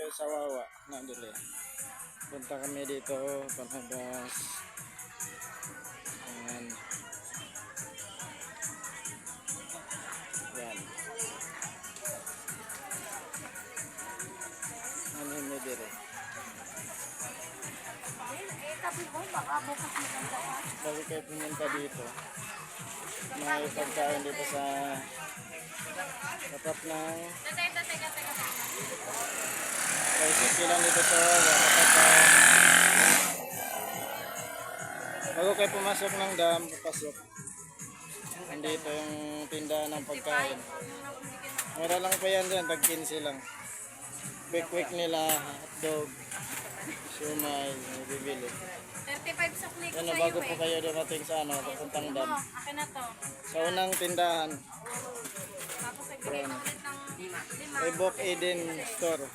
kay Sawawa na dili. Punta kami dito, Panhabas. Ayan. Yan. Ano mo dire? Sabi ko, baka bukas maganda ka. Bago kayo pumunta dito, may pagkain dito sa tapat ng tricycle lang dito sa tapat bago kayo pumasok ng dam, papasok. Nandito yung tindahan ng pagkain. Mura lang pa yan dyan, tag 15 lang. Quick nila, hotdog, siumay, bibili. 35 sukli ko Yan, sa'yo bago po kayo dumating sa papuntang dam. Akin na to. Sa unang tindahan, Tapos nagbigay pa ulit ng 5. kay Bok Eden Store.